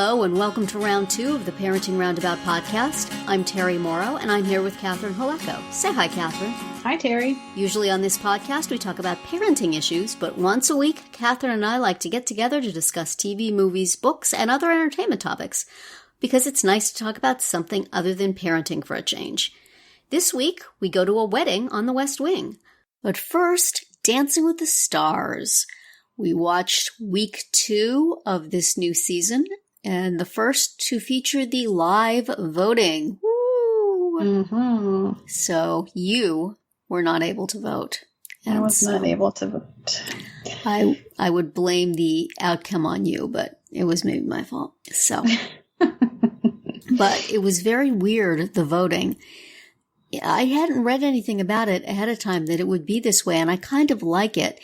Hello, and welcome to round 2 of the Parenting Roundabout podcast. I'm Terry Morrow, and I'm here with Catherine Haleko. Say hi, Catherine. Hi, Terry. Usually on this podcast, we talk about parenting issues, but once a week, Catherine and I like to get together to discuss TV, movies, books, and other entertainment topics, because it's nice to talk about something other than parenting for a change. This week, we go to a wedding on the West Wing. But first, Dancing with the Stars. We watched week 2 of this new season, and the first to feature the live voting. Woo! Mm-hmm. So you were not able to vote. I was not able to vote. I would blame the outcome on you, but it was maybe my fault. So, but it was very weird, the voting. I hadn't read anything about it ahead of time that it would be this way, and I kind of like it.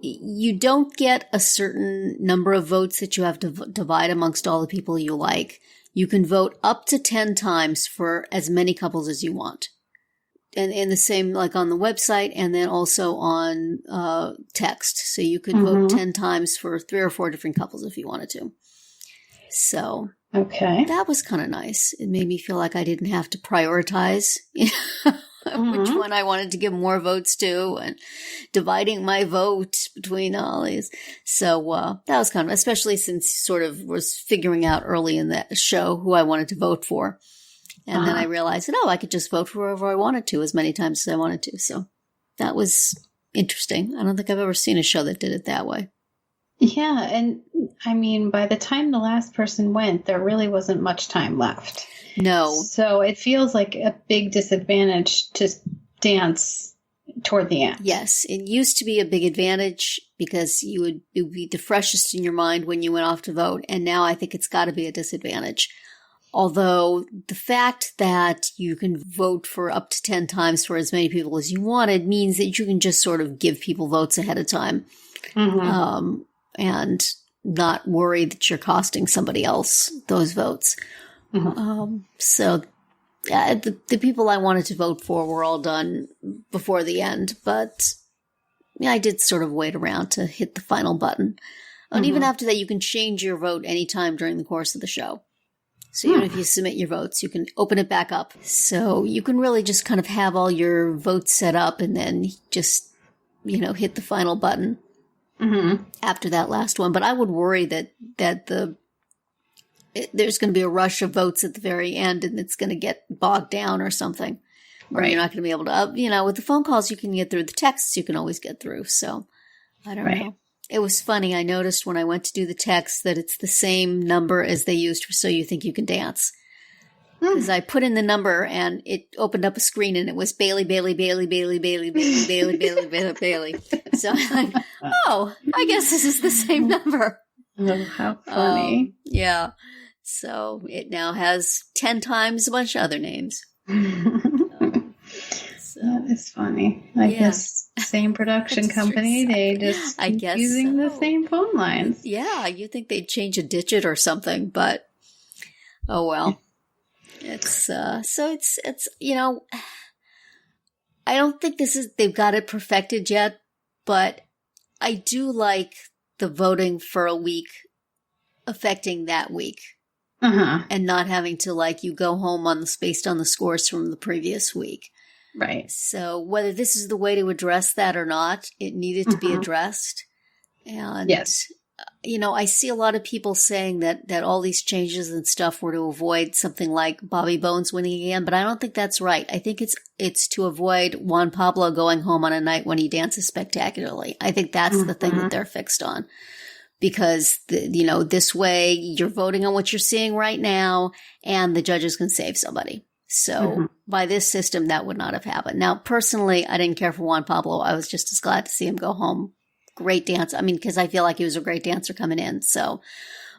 You don't get a certain number of votes that you have to divide amongst all the people you like. You can vote up to 10 times for as many couples as you want. And the same like on the website and then also on text. So you could vote 10 times for 3 or 4 different couples if you wanted to. So okay, that was kind of nice. It made me feel like I didn't have to prioritize which one I wanted to give more votes to and dividing my vote between all these. So that was kind of, especially since sort of was figuring out early in the show who I wanted to vote for. And then I realized that, I could just vote for whoever I wanted to as many times as I wanted to. So that was interesting. I don't think I've ever seen a show that did it that way. Yeah. And I mean, by the time the last person went, there really wasn't much time left. No. So it feels like a big disadvantage to dance toward the end. Yes. It used to be a big advantage because it would be the freshest in your mind when you went off to vote. And now I think it's got to be a disadvantage. Although the fact that you can vote for up to 10 times for as many people as you wanted means that you can just sort of give people votes ahead of time. And not worry that you're costing somebody else those votes. So the people I wanted to vote for were all done before the end, but I did sort of wait around to hit the final button. And even after that, you can change your vote anytime during the course of the show. So even if you submit your votes, you can open it back up. So you can really just kind of have all your votes set up and then just, hit the final button. After that last one. But I would worry that there's going to be a rush of votes at the very end and it's going to get bogged down or something. Or you're not going to be able to, with the phone calls you can get through, the texts you can always get through. So I don't know. It was funny. I noticed when I went to do the text that it's the same number as they used for So You Think You Can Dance. Because I put in the number and it opened up a screen and it was Bailey, Bailey, Bailey, Bailey, Bailey, Bailey, Bailey, Bailey, Bailey, Bailey. So I'm like, I guess this is the same number. Oh, how funny. Yeah. So it now has 10 times a bunch of other names. That is funny. I guess same production company. They just keep using the same phone lines. Yeah. You'd think they'd change a digit or something, but oh well. It's, I don't think they've got it perfected yet, but I do like the voting for a week affecting that week. And not having to you go home based on the scores from the previous week. Right. So whether this is the way to address that or not, it needed to be addressed. And yes. I see a lot of people saying that all these changes and stuff were to avoid something like Bobby Bones winning again, but I don't think that's right. I think it's to avoid Juan Pablo going home on a night when he dances spectacularly. I think that's the thing that they're fixed on. Because, this way you're voting on what you're seeing right now and the judges can save somebody. So by this system, that would not have happened. Now, personally, I didn't care for Juan Pablo. I was just as glad to see him go home. Great dance. I mean, because I feel like he was a great dancer coming in. So,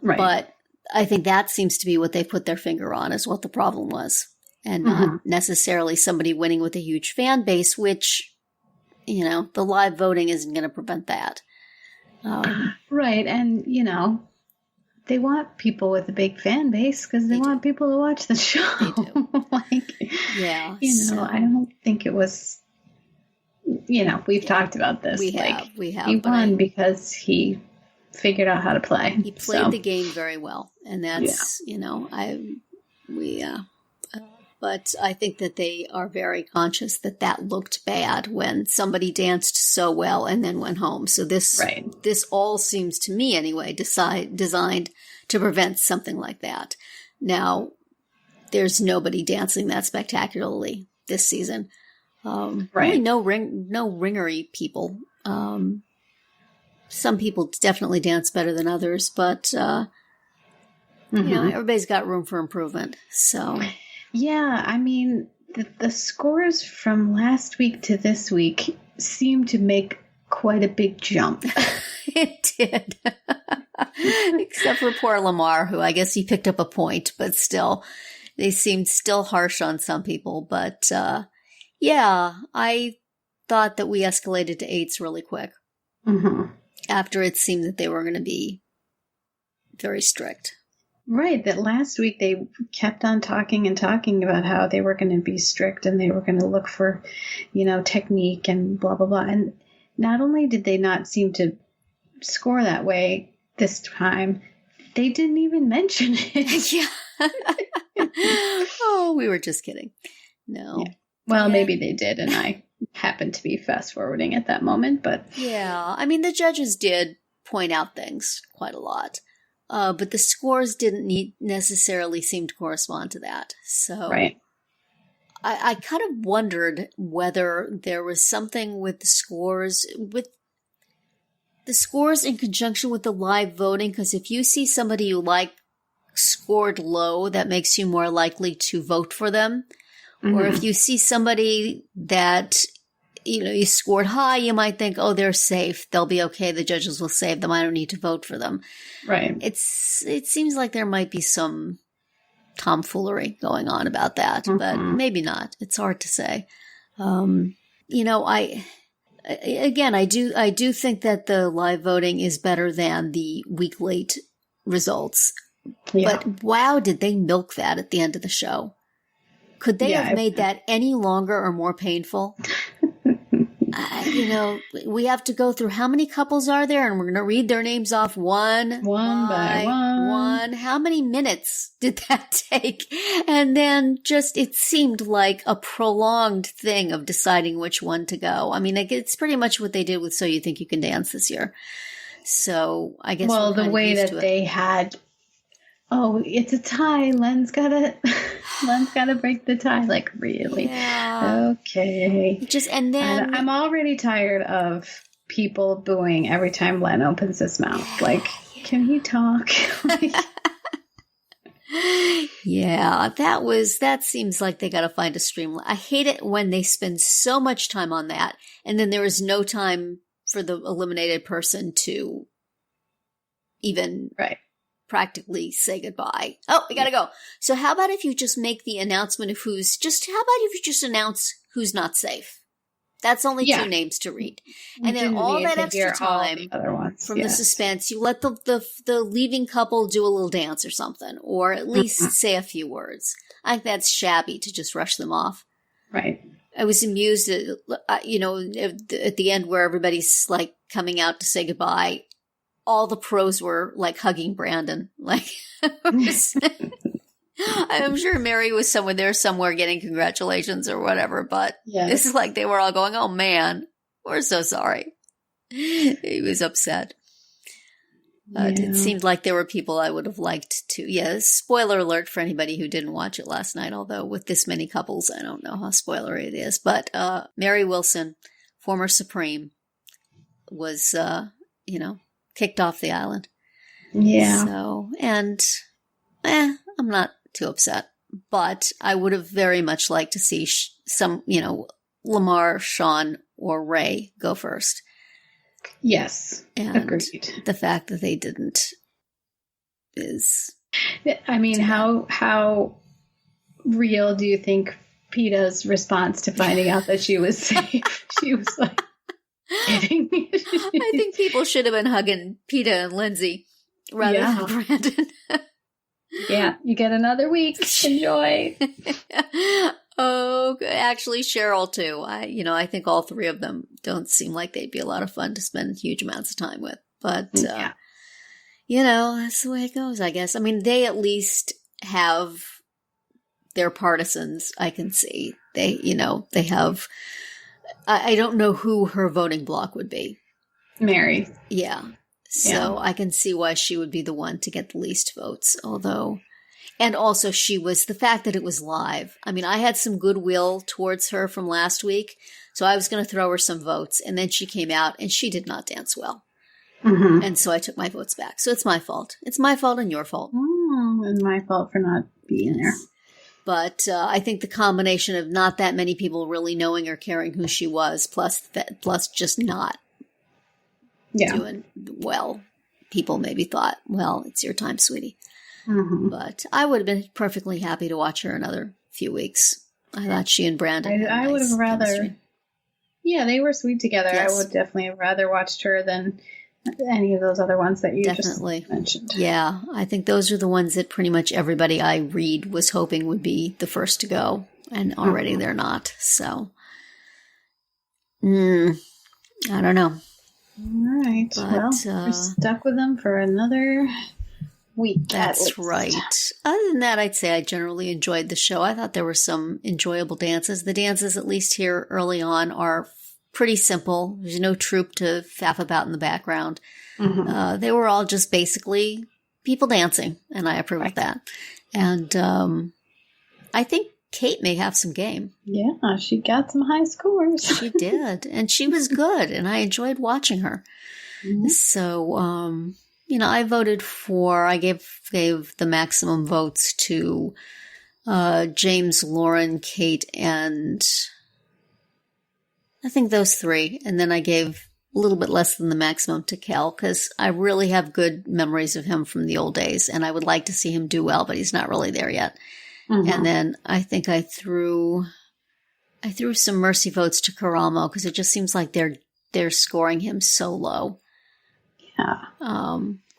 but I think that seems to be what they put their finger on is what the problem was. And not necessarily somebody winning with a huge fan base, which, the live voting isn't going to prevent that. Right. And, they want people with a big fan base because they want people to watch the show. They do. I don't think it was, we've talked about this. We have. He won because he figured out how to play. He played the game very well, and that's but I think that they are very conscious that looked bad when somebody danced so well and then went home. So this all seems to me anyway designed to prevent something like that. Now, there's nobody dancing that spectacularly this season. Really no ringery people. Some people definitely dance better than others, but everybody's got room for improvement. So, yeah, I mean, the scores from last week to this week seem to make quite a big jump. It did, except for poor Lamar, who I guess he picked up a point, but still, they seemed still harsh on some people. But I thought that we escalated to 8s really quick. After it seemed that they were going to be very strict. Right, that last week they kept on talking about how they were going to be strict and they were going to look for, technique and blah, blah, blah. And not only did they not seem to score that way this time, they didn't even mention it. Yeah. Oh, we were just kidding. No. Yeah. Well, maybe they did, and I happened to be fast forwarding at that moment, but yeah, I mean the judges did point out things quite a lot, but the scores didn't necessarily seem to correspond to that. So I kind of wondered whether there was something with the scores in conjunction with the live voting, because if you see somebody you like scored low, that makes you more likely to vote for them. Or if you see somebody that, you scored high, you might think, oh, they're safe. They'll be okay. The judges will save them. I don't need to vote for them. Right. It seems like there might be some tomfoolery going on about that, but maybe not. It's hard to say. I do think that the live voting is better than the week late results. Yeah. But wow, did they milk that at the end of the show? Could they have made that any longer or more painful? We have to go through how many couples are there, and we're going to read their names off one by one. How many minutes did that take? And then it seemed like a prolonged thing of deciding which one to go. I mean, it's pretty much what they did with So You Think You Can Dance this year. So I guess the way that they had. Oh, it's a tie. Len's gotta break the tie. Like, really? Yeah. Okay. And then I'm already tired of people booing every time Len opens his mouth. Like, can he talk? Yeah, that seems like they got to find a streamline. I hate it when they spend so much time on that, and then there is no time for the eliminated person to even practically say goodbye. Oh, we gotta go. So how about if you just make the announcement of how about if you just announce who's not safe? That's only 2 names to read. And then all that extra time from the suspense, you let the leaving couple do a little dance or something, or at least say a few words. I think that's shabby to just rush them off. Right. I was amused at the end where everybody's like coming out to say goodbye. All the pros were like hugging Brandon. Like, I'm sure Mary was somewhere getting congratulations or whatever, but this is like they were all going, oh man, we're so sorry. He was upset. It seemed like there were people I would have liked to. Yeah, spoiler alert for anybody who didn't watch it last night, although with this many couples, I don't know how spoilery it is. But Mary Wilson, former Supreme, was, kicked off the island. Yeah. So, and I'm not too upset, but I would have very much liked to see some, Lamar, Sean, or Ray go first. Yes. And agreed. The fact that they didn't is... I mean, how real do you think PETA's response to finding out that she was safe? She was like, kidding me. I think people should have been hugging PETA and Lindsay rather than Brandon. Yeah, you get another week. Enjoy. Oh, actually, Cheryl too. I think all 3 of them don't seem like they'd be a lot of fun to spend huge amounts of time with. But that's the way it goes, I guess. I mean, they at least have their partisans, I can see. They have, I don't know who her voting bloc would be. Mary. Yeah. So I can see why she would be the one to get the least votes, and also the fact that it was live. I mean, I had some goodwill towards her from last week, so I was going to throw her some votes, and then she came out and she did not dance well. Mm-hmm. And so I took my votes back. So it's my fault. It's my fault and your fault. And my fault for not being there. But I think the combination of not that many people really knowing or caring who she was, plus just not doing well, people maybe thought, well, it's your time, sweetie. Mm-hmm. But I would have been perfectly happy to watch her another few weeks. I thought she and Brandon I would have rather chemistry. Yeah, they were sweet together. Yes. I would definitely have rather watched her than any of those other ones that you just mentioned. Yeah, I think those are the ones that pretty much everybody I read was hoping would be the first to go, and already they're not. So, I don't know. All right. But, we're stuck with them for another week. That's right. Other than that, I'd say I generally enjoyed the show. I thought there were some enjoyable dances. The dances, at least here early on, are pretty simple. There's no troupe to faff about in the background. Mm-hmm. They were all just basically people dancing, and I approve of that. And I think Kate may have some game. Yeah, she got some high scores. She did, and she was good, and I enjoyed watching her. Mm-hmm. So, I voted I gave the maximum votes to James, Lauren, Kate, and I think those three. And then I gave a little bit less than the maximum to Kel, because I really have good memories of him from the old days, and I would like to see him do well, but he's not really there yet. Mm-hmm. And then I think I threw some mercy votes to Karamo, because it just seems like they're scoring him so low. Yeah.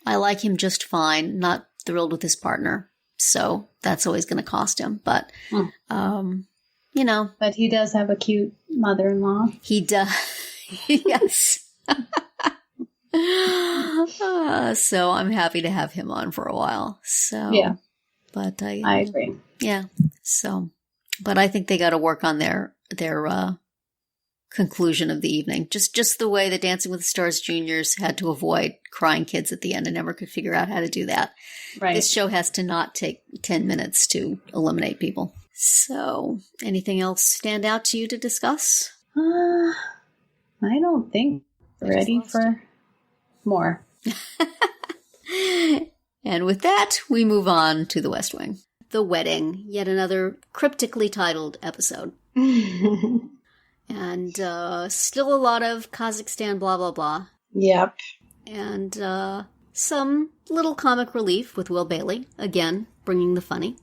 I like him just fine. Not thrilled with his partner, so that's always going to cost him. But, But he does have a cute mother-in-law. He does. Yes. So I'm happy to have him on for a while. So yeah. But I agree. Yeah. So, but I think they got to work on their conclusion of the evening. Just the way that Dancing with the Stars juniors had to avoid crying kids at the end and never could figure out how to do that. Right. This show has to not take 10 minutes to eliminate people. So, anything else stand out to you to discuss? I don't think we're ready for more. And with that, we move on to the West Wing. The Wedding, yet another cryptically titled episode. And still a lot of Kazakhstan blah, blah, blah. Yep. And some little comic relief with Will Bailey, again, bringing the funny.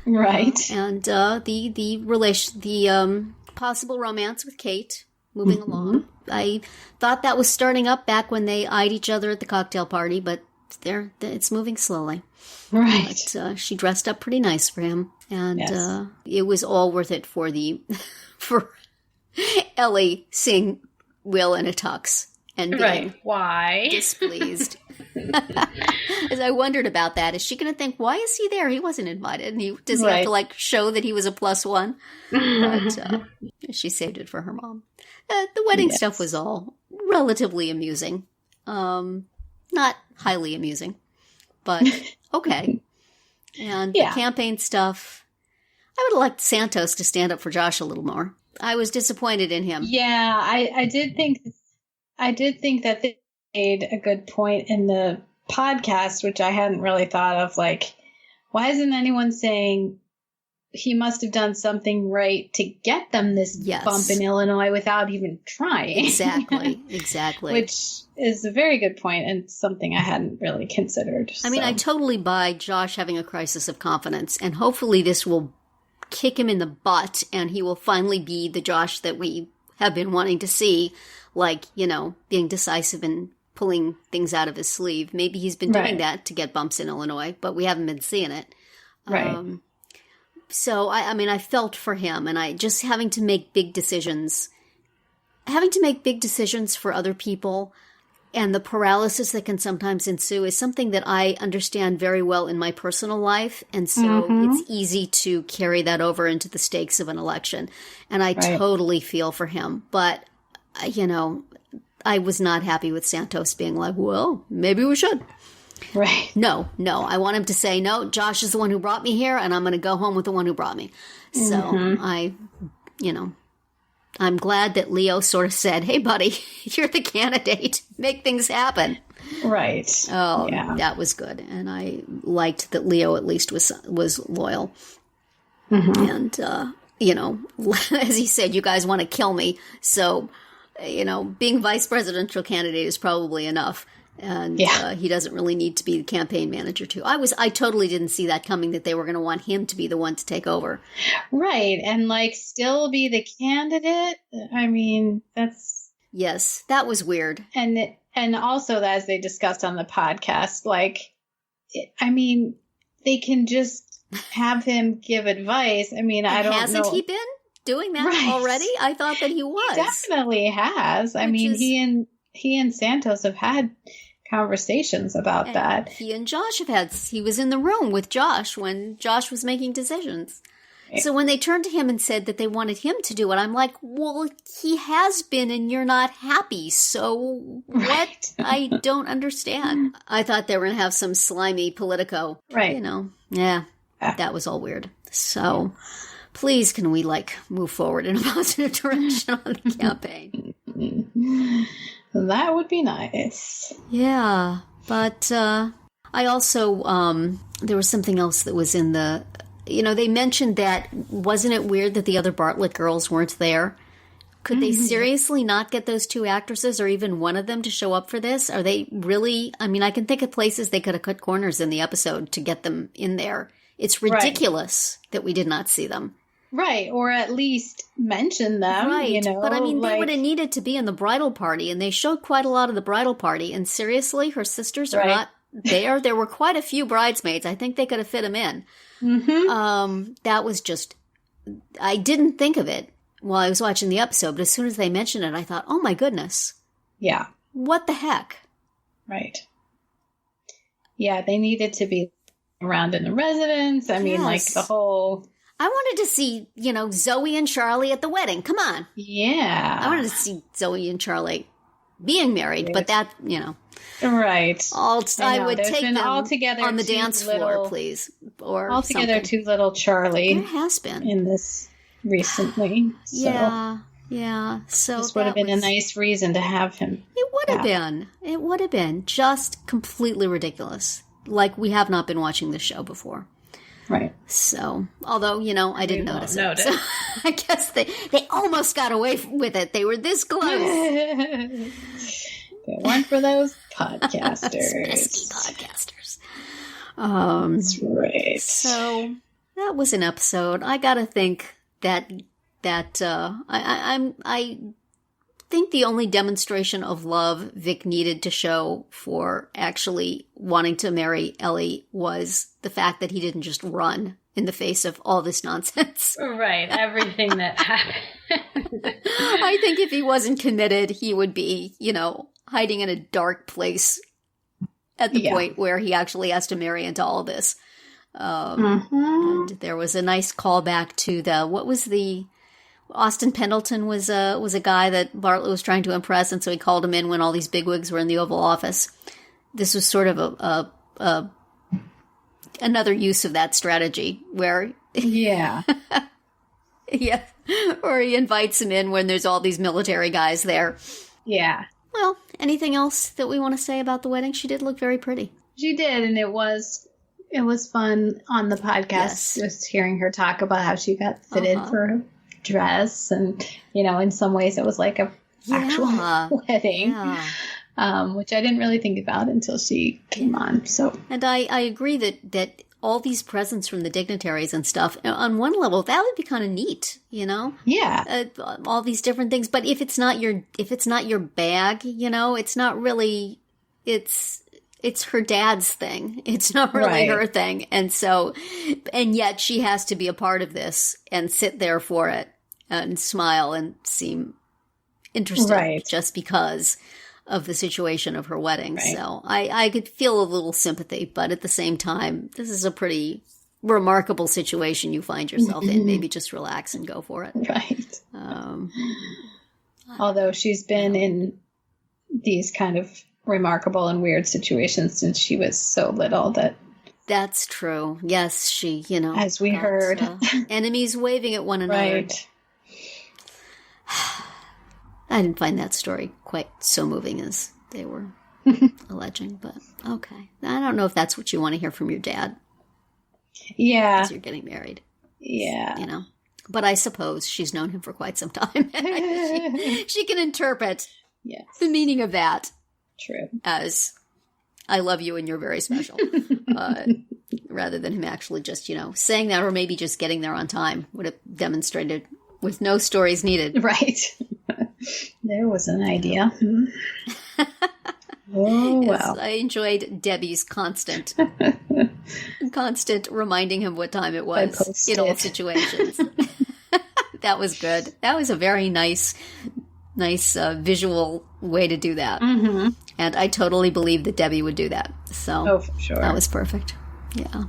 Right. And the possible romance with Kate moving along. I thought that was starting up back when they eyed each other at the cocktail party, but it's moving slowly. Right. But she dressed up pretty nice for him, and it was all worth it for Ellie seeing Will in a tux and being displeased. As I wondered about that, is she going to think, why is he there? He wasn't invited. And does he have to show that he was a +1? But she saved it for her mom. The wedding stuff was all relatively amusing. Not highly amusing, but okay. And the campaign stuff, I would have liked Santos to stand up for Josh a little more. I was disappointed in him. Yeah, I did think that they made a good point in the podcast, which I hadn't really thought of. Like, why isn't anyone saying he must have done something right to get them this bump in Illinois without even trying? Exactly. Which is a very good point and something I hadn't really considered. I mean, I totally buy Josh having a crisis of confidence, and hopefully this will kick him in the butt and he will finally be the Josh that we have been wanting to see, being decisive and pulling things out of his sleeve. Maybe he's been doing that to get bumps in Illinois, but we haven't been seeing it. Right. So, I felt for him, and I just having to make big decisions for other people. and the paralysis that can sometimes ensue is something that I understand very well in my personal life. And so it's easy to carry that over into the stakes of an election. And I totally feel for him. But, you know, I was not happy with Santos being like, well, maybe we should. Right. No. I want him to say, no, Josh is the one who brought me here, and I'm going to go home with the one who brought me. So I'm glad that Leo sort of said, hey, buddy, you're the candidate. Make things happen. Right. Oh, yeah. That was good. And I liked that Leo at least was loyal. And, you know, as he said, you guys want to kill me. So, you know, being vice presidential candidate is probably enough. And he doesn't really need to be the campaign manager, too. I totally didn't see that coming, that they were going to want him to be the one to take over. Right. And, like, still be the candidate. I mean, that's... Yes, that was weird. And also, as they discussed on the podcast, like, I mean, they can just have him give advice. I mean, I don't know. Hasn't he been doing that already? I thought that he was. He definitely has. I mean, he and Santos have had conversations about that. He and Josh he was in the room with Josh when Josh was making decisions. So when they turned to him and said that they wanted him to do it, I'm like, well, he has been and you're not happy. So what? I don't understand. I thought they were going to have some slimy Politico. Right. You know, that was all weird. So please, can we move forward in a positive direction on the campaign? That would be nice. Yeah, but I also, there was something else that was in the, you know, they mentioned that, wasn't it weird that the other Bartlett girls weren't there? Could they seriously not get those two actresses or even one of them to show up for this? Are they really, I mean, I can think of places they could have cut corners in the episode to get them in there. It's ridiculous that we did not see them. Right, or at least mention them, right. You know. But I mean, they would have needed to be in the bridal party, and they showed quite a lot of the bridal party, and seriously, her sisters are not there. There were quite a few bridesmaids. I think they could have fit them in. That was just, I didn't think of it while I was watching the episode, but as soon as they mentioned it, I thought, oh my goodness. Yeah. What the heck? Right. Yeah, they needed to be around in the residence. I mean, like the whole... I wanted to see, you know, Zoe and Charlie at the wedding. Come on. Yeah. I wanted to see Zoe and Charlie being married, but that, you know. Right. I would take them on the dance floor, please. Or altogether too little Charlie. There has been. In this recently. So. Yeah. So this would have been a nice reason to have him. It would have been. It would have been. Just completely ridiculous. Like we have not been watching this show before. Right. So, although, you know, I didn't notice it. So I guess they almost got away with it. They were this close. They weren't for those podcasters. Pesky podcasters. That's right. So that was an episode. I gotta think that I think the only demonstration of love Vic needed to show for actually wanting to marry Ellie was the fact that he didn't just run in the face of all this nonsense. Right. Everything that happened. I think if he wasn't committed, he would be, you know, hiding in a dark place at the point where he actually has to marry into all this. And there was a nice callback to Austin Pendleton was a guy that Bartlett was trying to impress, and so he called him in when all these bigwigs were in the Oval Office. This was sort of another use of that strategy where or he invites him in when there's all these military guys there. Yeah. Well, anything else that we want to say about the wedding? She did look very pretty. She did, and it was fun on the podcast just hearing her talk about how she got fitted for a dress, and you know, in some ways it was like a actual wedding, which I didn't really think about until she came on. So, and I agree that all these presents from the dignitaries and stuff, on one level, that would be kind of neat, you know? Yeah. All these different things, but if it's not your bag, you know, it's not really, it's her dad's thing. It's not really her thing. And so, and yet she has to be a part of this and sit there for it and smile and seem interested just because. of the situation of her wedding. Right. So I could feel a little sympathy, but at the same time, this is a pretty remarkable situation you find yourself in. Maybe just relax and go for it. Right. Although she's been in these kind of remarkable and weird situations since she was so little that... That's true. Yes, she, as we heard. Enemies waving at one another. Right. I didn't find that story quite so moving as they were alleging, but okay. I don't know if that's what you want to hear from your dad. Yeah. As you're getting married. Yeah. But I suppose she's known him for quite some time. she can interpret the meaning of that. True. As, I love you and you're very special. Rather than him actually just, saying that, or maybe just getting there on time would have demonstrated with no stories needed. Right. There was an idea. Oh, yes, wow. I enjoyed Debbie's constant reminding him what time it was in all situations. That was good. That was a very nice visual way to do that. Mm-hmm. And I totally believe that Debbie would do that. So for sure. That was perfect. Yeah.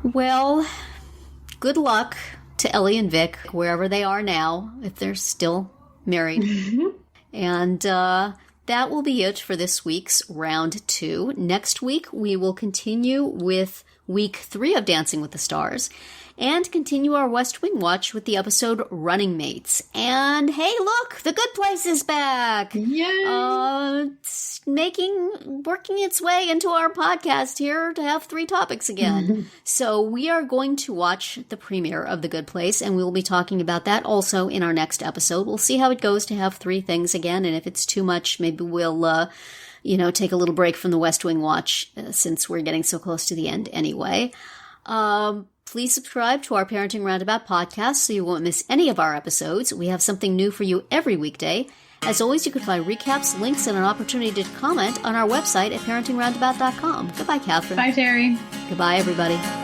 Well, good luck to Ellie and Vic, wherever they are now, if they're still married. Mm-hmm. And that will be it for this week's round 2. Next week, we will continue with week 3 of Dancing with the Stars and continue our West Wing watch with the episode Running Mates. And hey, look, The Good Place is back. Yay! It's working its way into our podcast here to have 3 topics again. Mm-hmm. So we are going to watch the premiere of The Good Place, and we will be talking about that also in our next episode. We'll see how it goes to have 3 things again, and if it's too much, maybe we'll take a little break from the West Wing watch since we're getting so close to the end anyway. Please subscribe to our Parenting Roundabout podcast so you won't miss any of our episodes. We have something new for you every weekday. As always, you can find recaps, links, and an opportunity to comment on our website at parentingroundabout.com. Goodbye, Catherine. Bye, Terry. Goodbye, everybody.